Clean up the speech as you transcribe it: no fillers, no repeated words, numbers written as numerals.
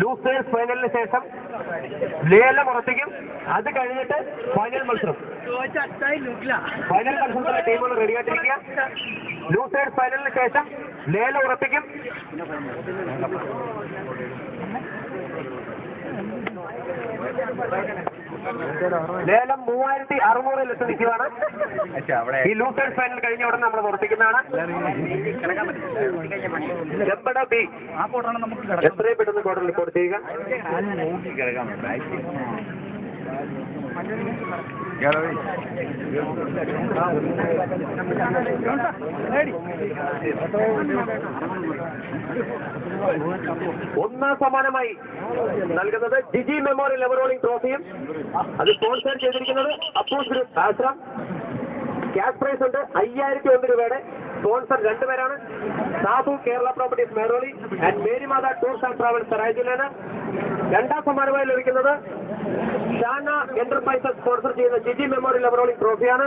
Losers ഫൈനലിന് ശേഷം ലേലം ഉറപ്പിക്കും. അത് കഴിഞ്ഞിട്ട് ഫൈനൽ മത്സരം. ഫൈനൽ മത്സരത്തിലെ ടീമുകൾ റെഡിയായിട്ടിരിക്കുക. ലൂസേഴ്സ് ഫൈനലിന് ശേഷം ലേലം ഉറപ്പിക്കും. ലേലം 3600 എത്തി നിൽക്കുകയാണ്. ഈ ലൂസേഴ്സ് ഫൈനൽ കഴിഞ്ഞ ഉടനെ നമ്മൾ ഉറപ്പിക്കുന്നതാണ്. ചെമ്പട ബി എത്രയും പെട്ടെന്ന് കോടതി റിപ്പോർട്ട് ചെയ്യുക. ഒന്നാം സമ്മാനമായി നൽകുന്നത് ജിജി മെമ്മോറിയൽ എവറോളിംഗ് ട്രോഫിയും. അത് സ്പോൺസർ ചെയ്തിരിക്കുന്നത് Appus group Ashram. Cash prize ഉണ്ട് 5001 രൂപയുടെ. സ്പോൺസർ 2 പേരാണ്. Sadhu Kerala properties Meroli and Marymatha tours and travels Sarai ജില്ലയാണ്. രണ്ടാം സമ്മാനമായി ലഭിക്കുന്നത് ഷാന എന്റർപ്രൈസസ് സ്പോൺസർ ചെയ്യുന്ന ജിജി മെമ്മോറിയൽ എവറോളിംഗ് ട്രോഫിയാണ്.